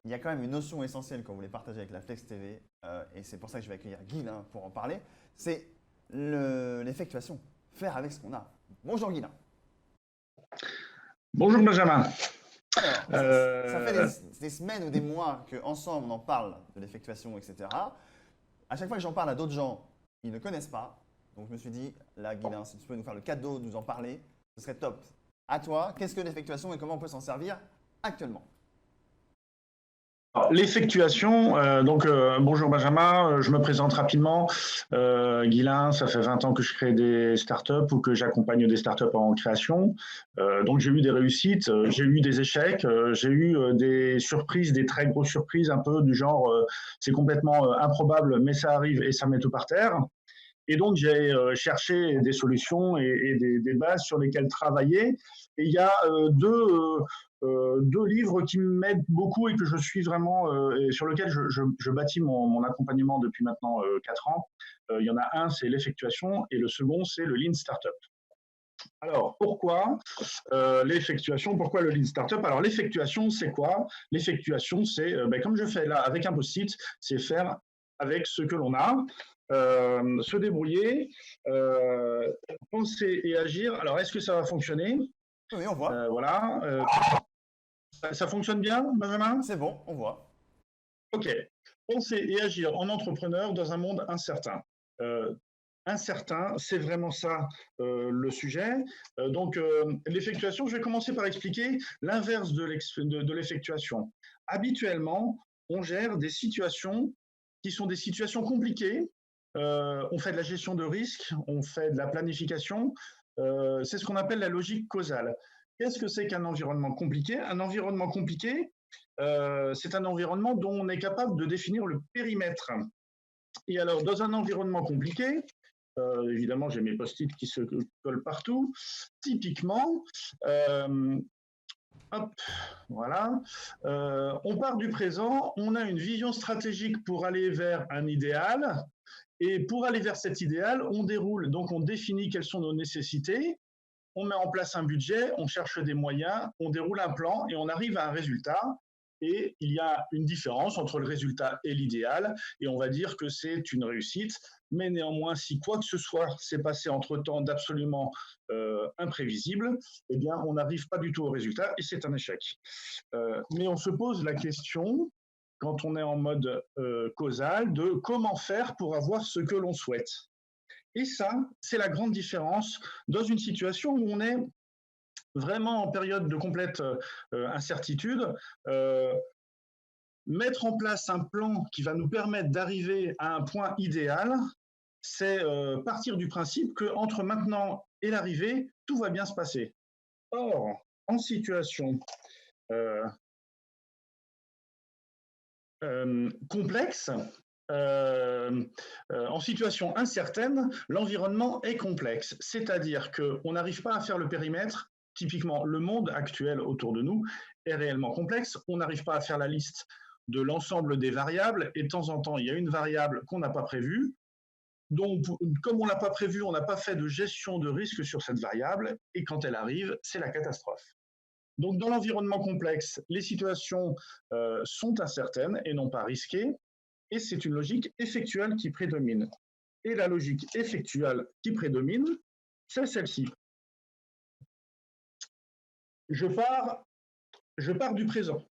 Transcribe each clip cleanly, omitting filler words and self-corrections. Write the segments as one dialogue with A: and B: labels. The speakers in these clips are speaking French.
A: il y a quand même une notion essentielle qu'on voulait partager avec la Flex TV, et c'est pour ça que je vais accueillir Guilain pour en parler, c'est l'effectuation, faire avec ce qu'on a. Bonjour Guilain.
B: Bonjour Benjamin.
A: Alors, ça fait
B: Euh,
A: des semaines ou des mois qu'ensemble on en parle de l'effectuation, etc. À chaque fois que j'en parle à d'autres gens, ils ne connaissent pas. Donc je me suis dit, là Guilain, si tu peux nous faire le cadeau de nous en parler, ce serait top. À toi, qu'est-ce que l'effectuation et comment on peut s'en servir actuellement?
B: L'effectuation, bonjour Benjamin, je me présente rapidement. Guilain, ça fait 20 ans que je crée des startups ou que j'accompagne des startups en création. Donc j'ai eu des réussites, j'ai eu des échecs, j'ai eu des surprises, des très grosses surprises, un peu du genre c'est complètement improbable, mais ça arrive et ça met tout par terre. Et donc, j'ai cherché des solutions et des bases sur lesquelles travailler. Et il y a deux livres qui m'aident beaucoup et que je suis vraiment, et sur lesquels je bâtis mon accompagnement depuis maintenant 4 ans. Il y en a un, c'est l'effectuation, et le second, c'est le Lean Startup. Alors, pourquoi l'effectuation? Pourquoi le Lean Startup? Alors, l'effectuation, c'est quoi? L'effectuation, c'est, comme je fais là avec un post-it, c'est faire avec ce que l'on a, se débrouiller, penser et agir. Alors, est-ce que ça va fonctionner?
A: Oui, on voit.
B: Voilà. Ça fonctionne bien, Benjamin?
A: C'est bon, on voit.
B: Ok. Penser et agir en entrepreneur dans un monde incertain. Euh, Incertain, c'est vraiment ça le sujet. L'effectuation, je vais commencer par expliquer l'inverse de l'effectuation. Habituellement, on gère des situations qui sont des situations compliquées. On fait de la gestion de risque, on fait de la planification. C'est ce qu'on appelle la logique causale. Qu'est-ce que c'est qu'un environnement compliqué? Un environnement compliqué, c'est un environnement dont on est capable de définir le périmètre. Et alors, dans un environnement compliqué, évidemment, j'ai mes post-it qui se collent partout. Typiquement, hop, voilà. On part du présent, on a une vision stratégique pour aller vers un idéal. Et pour aller vers cet idéal, on déroule, donc on définit quelles sont nos nécessités, on met en place un budget, on cherche des moyens, on déroule un plan et on arrive à un résultat. Et il y a une différence entre le résultat et l'idéal, et on va dire que c'est une réussite. Mais néanmoins, si quoi que ce soit s'est passé entre-temps d'absolument imprévisible, eh bien, on n'arrive pas du tout au résultat et c'est un échec. Mais on se pose la question, quand on est en mode causal, de comment faire pour avoir ce que l'on souhaite. Et ça, c'est la grande différence dans une situation où on est vraiment en période de complète incertitude. Mettre en place un plan qui va nous permettre d'arriver à un point idéal, c'est partir du principe qu'entre maintenant et l'arrivée, tout va bien se passer. Or, en situation complexe, en situation incertaine, l'environnement est complexe. C'est-à-dire qu'on n'arrive pas à faire le périmètre. Typiquement, le monde actuel autour de nous est réellement complexe. On n'arrive pas à faire la liste de l'ensemble des variables et de temps en temps, il y a une variable qu'on n'a pas prévue. Donc, comme on ne l'a pas prévu, on n'a pas fait de gestion de risque sur cette variable et quand elle arrive, c'est la catastrophe. Donc, dans l'environnement complexe, les situations sont incertaines et non pas risquées, et c'est une logique effectuelle qui prédomine. Et la logique effectuelle qui prédomine, c'est celle-ci. Je pars du présent.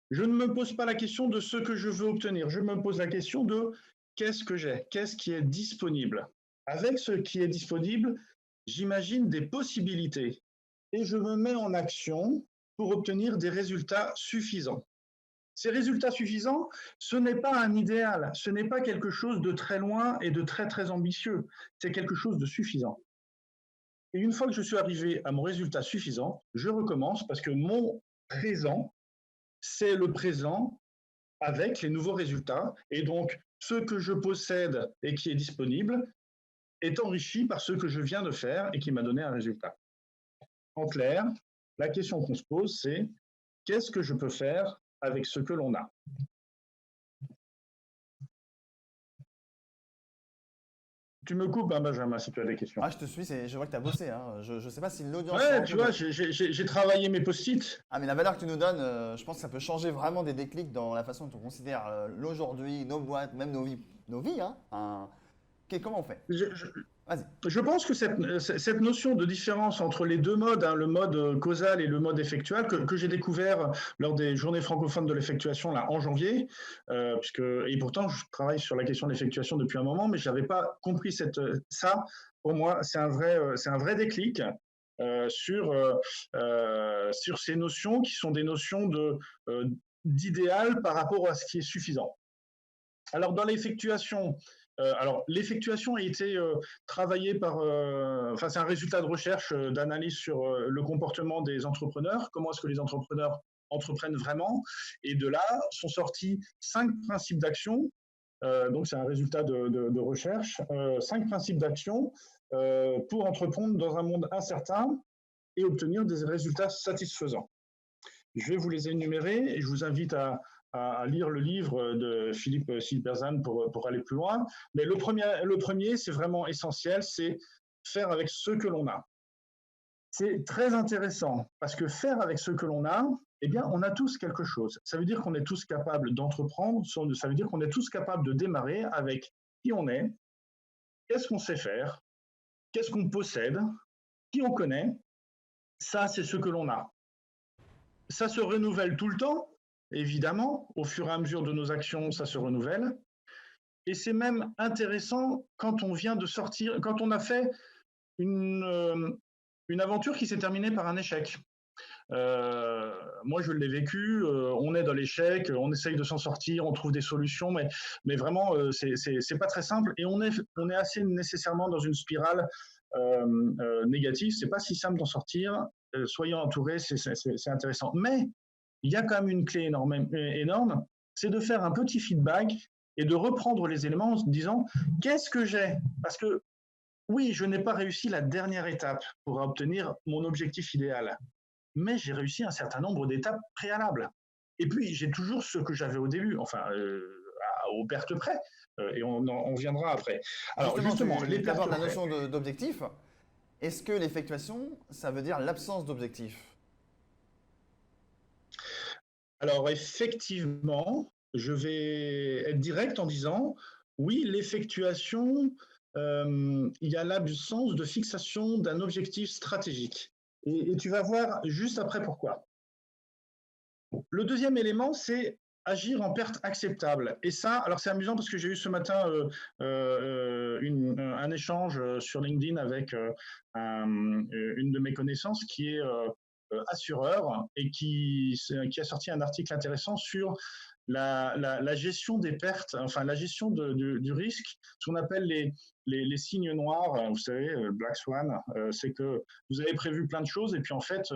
B: Je ne me pose pas la question de ce que je veux obtenir, je me pose la question de qu'est-ce que j'ai, qu'est-ce qui est disponible. Avec ce qui est disponible, j'imagine des possibilités et je me mets en action pour obtenir des résultats suffisants. Ces résultats suffisants, ce n'est pas un idéal, ce n'est pas quelque chose de très loin et de très très ambitieux, c'est quelque chose de suffisant. Et une fois que je suis arrivé à mon résultat suffisant, je recommence parce que mon présent, c'est le présent avec les nouveaux résultats. Et donc, ce que je possède et qui est disponible est enrichi par ce que je viens de faire et qui m'a donné un résultat. En clair, la question qu'on se pose, c'est qu'est-ce que je peux faire avec ce que l'on a? Tu me coupes, hein, Benjamin, si tu as des questions.
A: Ah, je te suis, je vois que tu as bossé, hein. Je ne sais pas si l'audience se
B: Ouais,
A: rend
B: tu
A: compte.
B: vois, j'ai travaillé mes post-it.
A: Ah, mais la valeur que tu nous donnes, je pense que ça peut changer vraiment des déclics dans la façon dont on considère l'aujourd'hui, nos boîtes, même nos vies, hein. Comment on fait?
B: Je, je-
A: Vas-y.
B: je pense que cette notion de différence entre les deux modes, hein, le mode causal et le mode effectual, que j'ai découvert lors des journées francophones de l'effectuation là en janvier, et pourtant je travaille sur la question de l'effectuation depuis un moment, mais je n'avais pas compris ça. Pour moi, c'est un vrai déclic sur ces notions qui sont des notions d'idéal par rapport à ce qui est suffisant. Alors, dans l'effectuation, l'effectuation a été travaillée enfin, c'est un résultat de recherche, d'analyse sur le comportement des entrepreneurs. Comment est-ce que les entrepreneurs entreprennent vraiment? Et de là sont sortis 5 principes d'action. Donc, c'est un résultat de recherche. 5 principes d'action pour entreprendre dans un monde incertain et obtenir des résultats satisfaisants. Je vais vous les énumérer et je vous invite à lire le livre de Philippe Silberzan pour aller plus loin. Mais le premier, c'est vraiment essentiel, c'est faire avec ce que l'on a. C'est très intéressant parce que faire avec ce que l'on a, eh bien, on a tous quelque chose. Ça veut dire qu'on est tous capables d'entreprendre, ça veut dire qu'on est tous capables de démarrer avec qui on est, qu'est-ce qu'on sait faire, qu'est-ce qu'on possède, qui on connaît. Ça, c'est ce que l'on a. Ça se renouvelle tout le temps, évidemment, au fur et à mesure de nos actions, ça se renouvelle. Et c'est même intéressant quand on vient de sortir, quand on a fait une aventure qui s'est terminée par un échec. Moi, je l'ai vécu. On est dans l'échec, on essaye de s'en sortir, on trouve des solutions, mais vraiment, c'est pas très simple. Et on est assez nécessairement dans une spirale négative. C'est pas si simple d'en sortir. Soyez entourés, c'est intéressant. Mais il y a quand même une clé énorme, c'est de faire un petit feedback et de reprendre les éléments en se disant qu'est-ce que j'ai? Parce que oui, je n'ai pas réussi la dernière étape pour obtenir mon objectif idéal, mais j'ai réussi un certain nombre d'étapes préalables. Et puis, j'ai toujours ce que j'avais au début, enfin, aux pertes près, et on viendra après. Alors, justement, les
A: tu
B: pertes
A: abordes la
B: près.
A: notion d'objectif. Est-ce que l'effectuation, ça veut dire l'absence d'objectif?
B: Alors, effectivement, je vais être direct en disant, oui, l'effectuation, il y a l'absence de fixation d'un objectif stratégique. Et tu vas voir juste après pourquoi. Le deuxième élément, c'est agir en perte acceptable. Et ça, alors c'est amusant parce que j'ai eu ce matin un échange sur LinkedIn avec une de mes connaissances qui est assureur et qui a sorti un article intéressant sur la gestion des pertes, enfin la gestion du risque, ce qu'on appelle les signes noirs, vous savez, Black Swan, c'est que vous avez prévu plein de choses et puis en fait,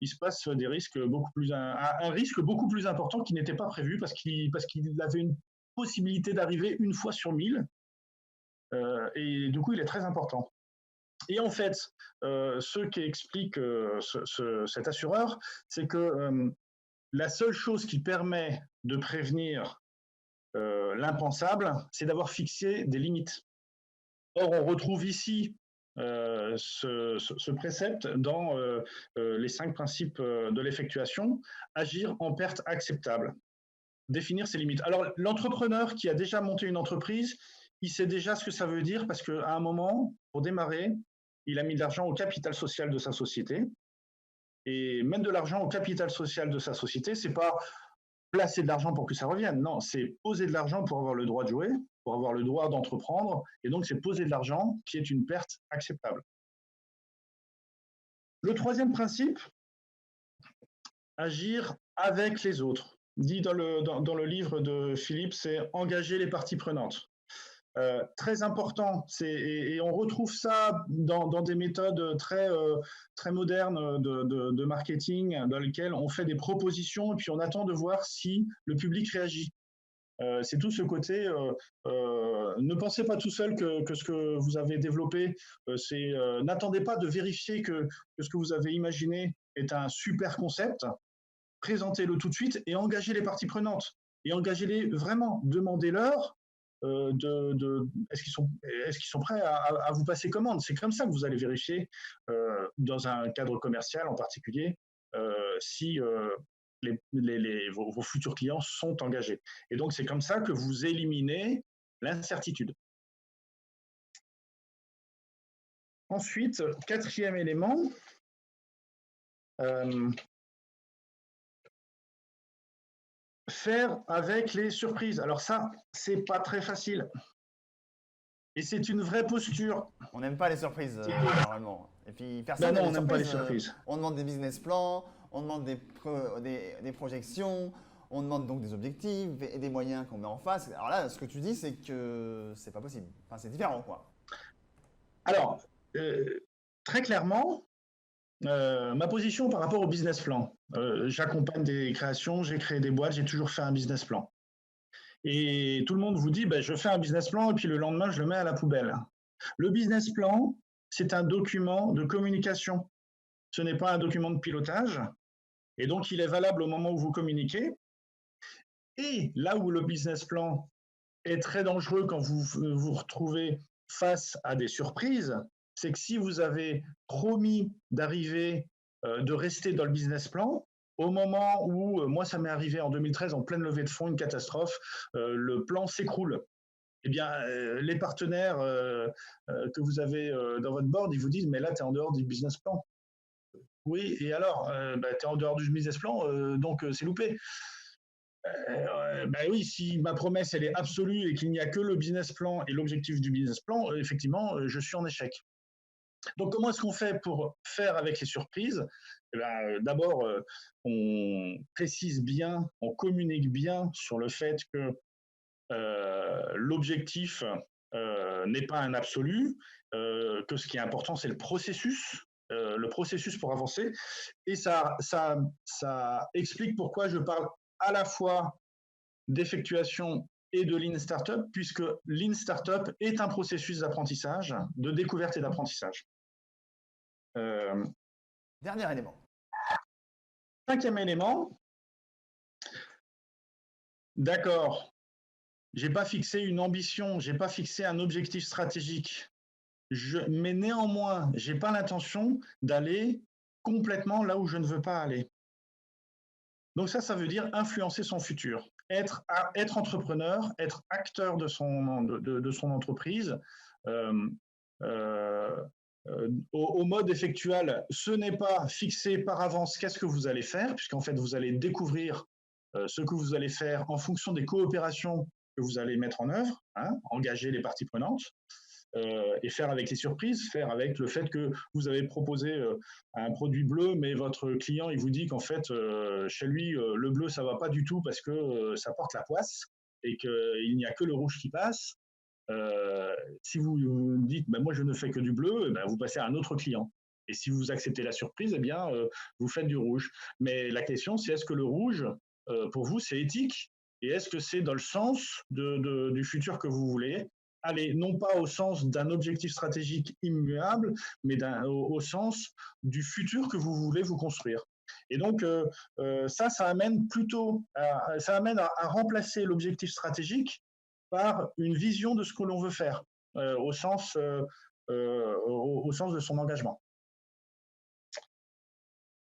B: il se passe des risques un risque beaucoup plus important qui n'était pas prévu parce qu'il avait une possibilité d'arriver une fois sur 1000 et du coup, il est très important. Et en fait, ce qu'explique cet assureur, c'est que la seule chose qui permet de prévenir l'impensable, c'est d'avoir fixé des limites. Or, on retrouve ici ce précepte dans les 5 principes de l'effectuation, agir en perte acceptable, définir ses limites. Alors, l'entrepreneur qui a déjà monté une entreprise, il sait déjà ce que ça veut dire parce qu'à un moment, pour démarrer, il a mis de l'argent au capital social de sa société. Et mettre de l'argent au capital social de sa société, c'est pas placer de l'argent pour que ça revienne. Non, c'est poser de l'argent pour avoir le droit de jouer, pour avoir le droit d'entreprendre. Et donc, c'est poser de l'argent qui est une perte acceptable. Le troisième principe, agir avec les autres. Dit dans le livre de Philippe, c'est engager les parties prenantes. Très important, et on retrouve ça dans des méthodes très modernes de marketing dans lesquelles on fait des propositions et puis on attend de voir si le public réagit. C'est tout ce côté, ne pensez pas tout seul que ce que vous avez développé, n'attendez pas de vérifier que ce que vous avez imaginé est un super concept, présentez-le tout de suite et engagez les parties prenantes. Et engagez-les vraiment, demandez-leur est-ce qu'ils sont prêts à vous passer commande? C'est comme ça que vous allez vérifier, dans un cadre commercial en particulier, si vos futurs clients sont engagés. Et donc, c'est comme ça que vous éliminez l'incertitude. Ensuite, quatrième élément, faire avec les surprises. Alors ça, c'est pas très facile. Et c'est une vraie posture.
A: On n'aime pas les surprises, normalement. Et puis, personne
B: Non,
A: n'aime
B: on n'aime pas les surprises.
A: On demande des business plans, on demande des projections, on demande donc des objectifs et des moyens qu'on met en face. Alors là, ce que tu dis, c'est que c'est pas possible. Enfin, c'est différent, quoi.
B: Alors, très clairement, ma position par rapport au business plan. J'accompagne des créations, j'ai créé des boîtes, j'ai toujours fait un business plan. Et tout le monde vous dit, je fais un business plan et puis le lendemain, je le mets à la poubelle. Le business plan, c'est un document de communication. Ce n'est pas un document de pilotage. Et donc, il est valable au moment où vous communiquez. Et là où le business plan est très dangereux quand vous vous retrouvez face à des surprises, c'est que si vous avez promis d'arriver, de rester dans le business plan, au moment où, moi ça m'est arrivé en 2013 en pleine levée de fonds, une catastrophe, le plan s'écroule. Eh bien, les partenaires que vous avez dans votre board, ils vous disent, mais là, tu es en dehors du business plan. Oui, et alors, tu es en dehors du business plan, donc c'est loupé. Oui, si ma promesse elle est absolue et qu'il n'y a que le business plan et l'objectif du business plan, effectivement, je suis en échec. Donc, comment est-ce qu'on fait pour faire avec les surprises? D'abord, on précise bien, on communique bien sur le fait que l'objectif n'est pas un absolu, que ce qui est important, c'est le processus pour avancer. Et ça explique pourquoi je parle à la fois d'effectuation et de Lean Startup, puisque Lean Startup est un processus d'apprentissage, de découverte et d'apprentissage.
A: Dernier élément.
B: Cinquième élément, d'accord, j'ai pas fixé une ambition, j'ai pas fixé un objectif stratégique, mais néanmoins, j'ai pas l'intention d'aller complètement là où je ne veux pas aller. Donc ça veut dire influencer son futur, être entrepreneur, être acteur de son entreprise. Au mode effectual, ce n'est pas fixé par avance qu'est-ce que vous allez faire, puisqu'en fait, vous allez découvrir ce que vous allez faire en fonction des coopérations que vous allez mettre en œuvre, engager les parties prenantes. Et faire avec les surprises, faire avec le fait que vous avez proposé un produit bleu, mais votre client, il vous dit qu'en fait, chez lui, le bleu, ça va pas du tout parce que ça porte la poisse et qu'il n'y a que le rouge qui passe. Si vous dites, moi, je ne fais que du bleu, vous passez à un autre client. Et si vous acceptez la surprise, vous faites du rouge. Mais la question, c'est est-ce que le rouge, pour vous, c'est éthique? Et est-ce que c'est dans le sens du futur que vous voulez? Aller non pas au sens d'un objectif stratégique immuable, mais au sens du futur que vous voulez vous construire. Et donc, ça amène à remplacer l'objectif stratégique par une vision de ce que l'on veut faire, au sens de son engagement.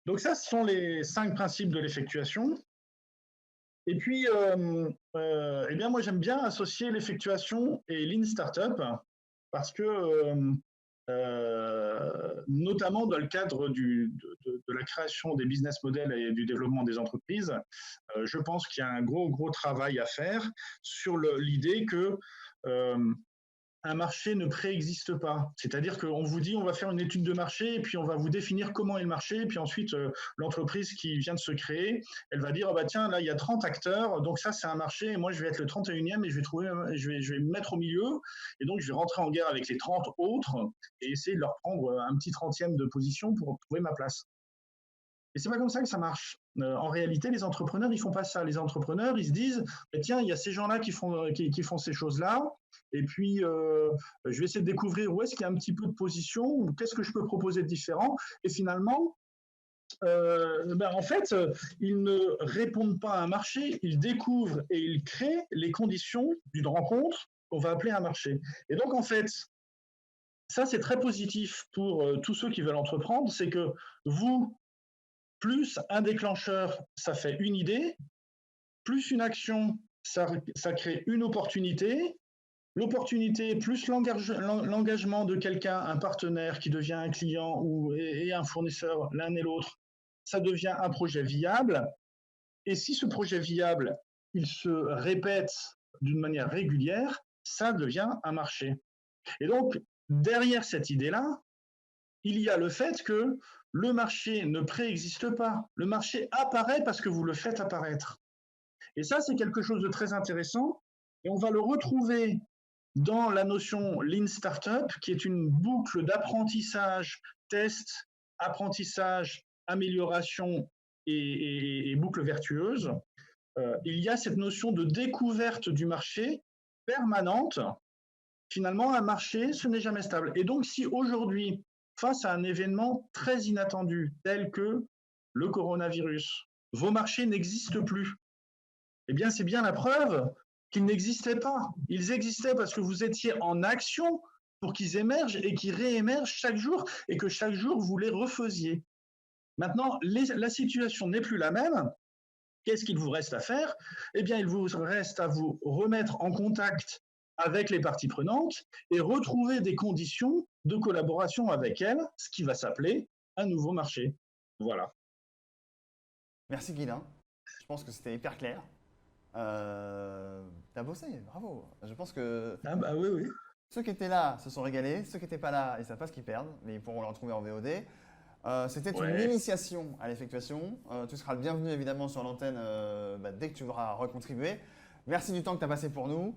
B: Donc ça, ce sont les 5 principes de l'effectuation. Et puis, moi, j'aime bien associer l'effectuation et Lean Startup parce que, notamment dans le cadre de la création des business models et du développement des entreprises, je pense qu'il y a un gros travail à faire sur l'idée que un marché ne préexiste pas. C'est-à-dire qu'on vous dit on va faire une étude de marché et puis on va vous définir comment est le marché et puis ensuite l'entreprise qui vient de se créer, elle va dire tiens là il y a 30 acteurs donc ça c'est un marché et moi je vais être le 31e et je vais me mettre au milieu et donc je vais rentrer en guerre avec les 30 autres et essayer de leur prendre un petit 30e de position pour trouver ma place. Et c'est pas comme ça que ça marche. En réalité, les entrepreneurs, ils font pas ça. Les entrepreneurs, ils se disent, tiens, il y a ces gens-là qui font ces choses-là, et puis je vais essayer de découvrir où est-ce qu'il y a un petit peu de position, ou qu'est-ce que je peux proposer de différent. Et finalement, en fait, ils ne répondent pas à un marché, ils découvrent et ils créent les conditions d'une rencontre qu'on va appeler un marché. Et donc, en fait, ça, c'est très positif pour tous ceux qui veulent entreprendre, c'est que vous, plus un déclencheur, ça fait une idée, plus une action, ça crée une opportunité, l'opportunité plus l'engagement de quelqu'un, un partenaire qui devient un client et un fournisseur, l'un et l'autre, ça devient un projet viable. Et si ce projet viable, il se répète d'une manière régulière, ça devient un marché. Et donc, derrière cette idée-là, il y a le fait que le marché ne préexiste pas. Le marché apparaît parce que vous le faites apparaître. Et ça, c'est quelque chose de très intéressant. Et on va le retrouver dans la notion Lean Startup, qui est une boucle d'apprentissage, test, apprentissage, amélioration et boucle vertueuse. Il y a cette notion de découverte du marché permanente. Finalement, un marché, ce n'est jamais stable. Et donc, si aujourd'hui, face à un événement très inattendu, tel que le coronavirus, vos marchés n'existent plus, eh bien, c'est bien la preuve qu'ils n'existaient pas. Ils existaient parce que vous étiez en action pour qu'ils émergent et qu'ils réémergent chaque jour et que chaque jour, vous les refaisiez. Maintenant, la situation n'est plus la même. Qu'est-ce qu'il vous reste à faire? Eh bien, il vous reste à vous remettre en contact avec les parties prenantes et retrouver des conditions de collaboration avec elles, ce qui va s'appeler un nouveau marché. Voilà.
A: Merci Guilain. Je pense que c'était hyper clair. T'as bossé, bravo. Je pense que
B: Ah bah oui, oui.
A: ceux qui étaient là se sont régalés, ceux qui n'étaient pas là, ils ne savent pas ce qu'ils perdent, mais ils pourront le retrouver en VOD. C'était une initiation à l'effectuation. Tu seras le bienvenu évidemment sur l'antenne dès que tu voudras recontribuer. Merci du temps que tu as passé pour nous.